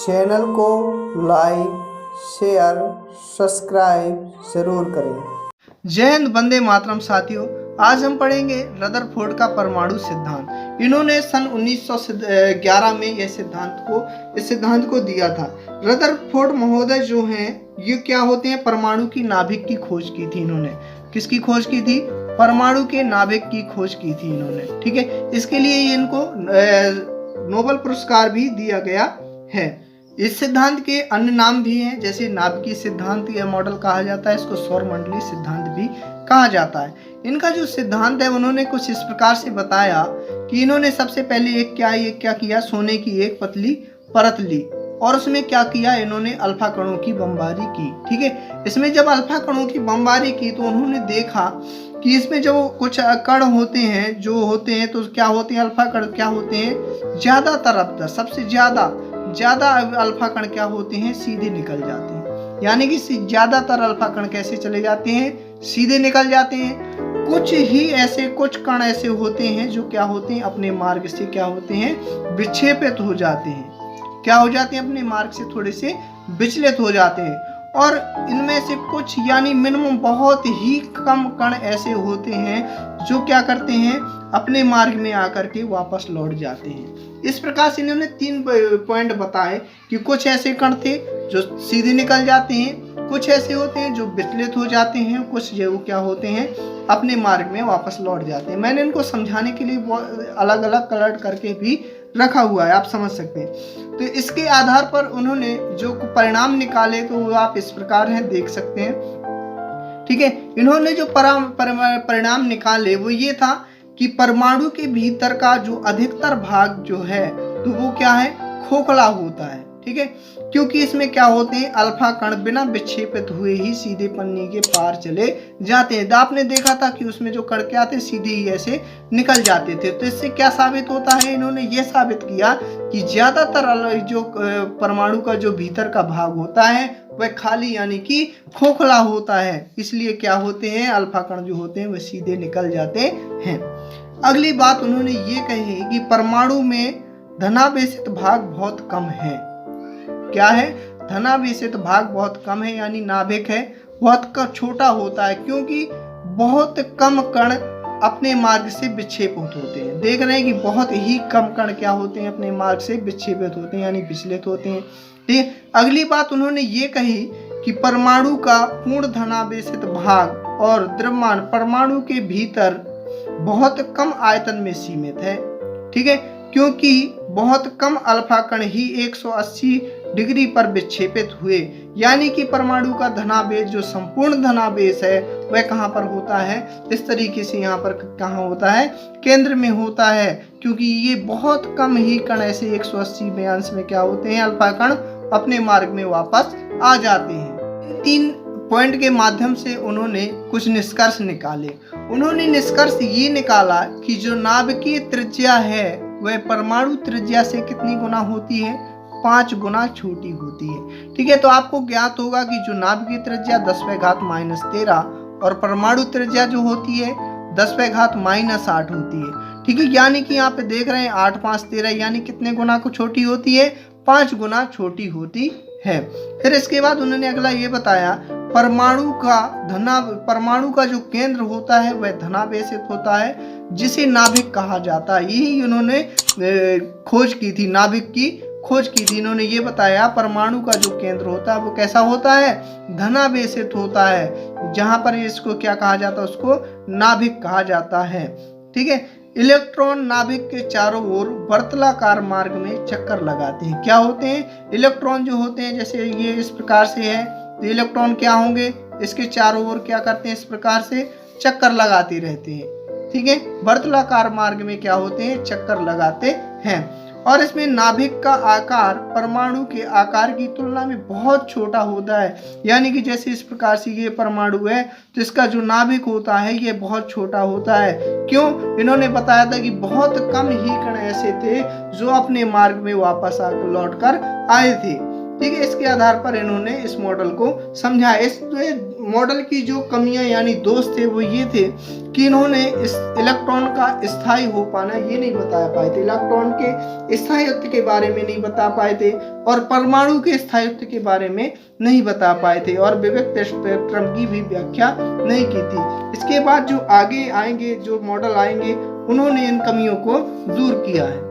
Channel को like share subscribe जरूर करें। जय हिंद, वंदे मातरम साथियों। आज हम पढ़ेंगे रदरफोर्ड का परमाणु सिद्धांत। इन्होंने सन 1911 में इस सिद्धांत को दिया था। रदरफोर्ड महोदय जो हैं ये क्या होते हैं, परमाणु की नाभिक की खोज की थी इन्होंने। किसकी खोज की थी? परमाणु के नाभिक की खोज की थी इन्होंने। ठीक है, इसके लिए इनको नोबेल पुरस्कार भी दिया गया है। इस सिद्धांत के अन्य नाम भी हैं, जैसे नाभिकीय सिद्धांत या मॉडल कहा जाता है, इसको सौरमंडलीय सिद्धांत भी कहा जाता है। इनका जो सिद्धांत है उन्होंने कुछ इस प्रकार से बताया कि इन्होंने सबसे पहले क्या किया, सोने की एक पतली परत ली और उसमें क्या किया, इन्होंने अल्फा कणों की बमबारी की। ठीक है, इसमें जब अल्फा कणों की बमबारी की तो उन्होंने देखा कि इसमें जो कुछ कण होते हैं तो क्या होते हैं, अल्फा कण क्या होते हैं, ज्यादातर अब तक सबसे ज्यादा अल्फा कण क्या होते हैं, सीधे निकल जाते हैं। यानी कि ज्यादातर अल्फा कण कैसे चले जाते हैं, सीधे निकल जाते हैं। कुछ कण ऐसे होते हैं जो क्या होते हैं, अपने मार्ग से क्या होते हैं, विक्षेपित हो जाते हैं। क्या हो जाते हैं, अपने मार्ग से थोड़े से विचलित हो जाते हैं। और इनमें से कुछ यानी मिनिमम बहुत ही कम कण ऐसे होते हैं जो क्या करते हैं, अपने मार्ग में आकर के वापस लौट जाते हैं। इस प्रकार से इन्होंने 3 पॉइंट बताए कि कुछ ऐसे कण थे जो सीधे निकल जाते हैं, कुछ ऐसे होते हैं जो विचलित हो जाते हैं, कुछ जो क्या होते हैं, अपने मार्ग में वापस लौट जाते हैं। मैंने इनको समझाने के लिए अलग अलग कलर करके भी रखा हुआ है, आप समझ सकते हैं। तो इसके आधार पर उन्होंने जो परिणाम निकाले तो वो आप इस प्रकार हैं, देख सकते हैं। ठीक है, इन्होंने जो परिणाम निकाले वो ये था कि परमाणु के भीतर का जो अधिकतर भाग जो है तो वो क्या है, खोखला होता है। ठीक है, क्योंकि इसमें क्या होते हैं, अल्फा कण बिना विक्षेपित हुए ही सीधे पन्नी के पार चले जाते हैं। आपने देखा था कि उसमें जो कण क्या थे, सीधे ही ऐसे निकल जाते थे। तो इससे क्या साबित होता है, इन्होंने ये साबित किया कि ज्यादातर जो परमाणु का जो भीतर का भाग होता है वह खाली यानी कि खोखला होता है। इसलिए क्या होते हैं, अल्फा कण जो होते हैं वह सीधे निकल जाते हैं। अगली बात उन्होंने ये कही कि परमाणु में धनावेशित भाग बहुत कम है। क्या है, धनावेशित भाग बहुत कम है, यानी नाभिक है बहुत छोटा होता है, क्योंकि बहुत कम कण अपने मार्ग से विक्षेपित होते हैं। देख रहे हैं कि बहुत ही कम कण क्या होते हैं, अपने मार्ग से विक्षेपित होते हैं यानी विचलित होते हैं। ठीक, अगली बात उन्होंने ये कही कि परमाणु का पूर्ण धनावेशित भाग और द्रव्यमान परमाणु के भीतर बहुत कम आयतन में सीमित है। ठीक है, क्योंकि बहुत कम अल्फा कण ही 180 डिग्री पर विक्षेपित हुए, यानी कि परमाणु का धनावेश जो संपूर्ण धनावेश है वह कहाँ पर होता है, इस तरीके से यहाँ पर कहाँ होता है, केंद्र में होता है। क्योंकि ये बहुत कम ही कण ऐसे 180 में अंश में क्या होते हैं, अल्फा कण अपने मार्ग में वापस आ जाते हैं। 3 पॉइंट के माध्यम से उन्होंने कुछ निष्कर्ष निकाले। उन्होंने निष्कर्ष ये निकाला कि जो नाभिकीय त्रिज्या है वह परमाणु त्रिज्या से कितनी गुना होती है, 5 गुना छोटी होती है। ठीक है, तो आपको ज्ञात होगा कि जो नाभिकीय त्रिज्या 10⁻⁻13 और परमाणु त्रिज्या जो होती है 10⁻8 होती है। ठीक है, यानी कि यहाँ पे देख रहे हैं 8 5 13, यानी कितने गुना को छोटी होती है, 5 गुना छोटी होती है। फिर इसके बाद उन्होंने अगला ये बताया, परमाणु का जो केंद्र होता है वह धनावेशित होता है, जिसे नाभिक कहा जाता है। यही उन्होंने खोज की थी, नाभिक की खोज की थी। इन्होंने ये बताया परमाणु का जो केंद्र होता है वो कैसा होता है, धनावेशित होता है। जहां पर इसको क्या कहा जाता है, उसको नाभिक कहा जाता है। ठीक है, इलेक्ट्रॉन नाभिक के चारों ओर वर्तुलाकार मार्ग में चक्कर लगाते हैं। क्या होते हैं, इलेक्ट्रॉन जो होते हैं, जैसे ये इस प्रकार से है तो इलेक्ट्रॉन क्या होंगे, इसके चारों ओर क्या करते हैं, इस प्रकार से चक्कर लगाते रहते हैं। ठीक है, वर्तुलाकार मार्ग में क्या होते हैं, चक्कर लगाते हैं। और इसमें नाभिक का आकार परमाणु के आकार की तुलना में बहुत छोटा होता है। यानी कि जैसे इस प्रकार से ये परमाणु है तो इसका जो नाभिक होता है ये बहुत छोटा होता है। क्यों, इन्होंने बताया था कि बहुत कम ही कण ऐसे थे जो अपने मार्ग में वापस लौट कर आए थे। ठीक है, इसके आधार पर इन्होंने इस मॉडल को समझा। इस मॉडल की जो कमियां यानी दोष थे वो ये थे कि इन्होंने इस इलेक्ट्रॉन का स्थायी हो पाना ये नहीं बता पाए थे, इलेक्ट्रॉन के स्थायित्व के बारे में नहीं बता पाए थे और परमाणु के स्थायित्व के बारे में नहीं बता पाए थे और विविक्त स्पेक्ट्रम की भी व्याख्या नहीं की थी। इसके बाद जो आगे आएंगे, जो मॉडल आएंगे, उन्होंने इन कमियों को दूर किया है।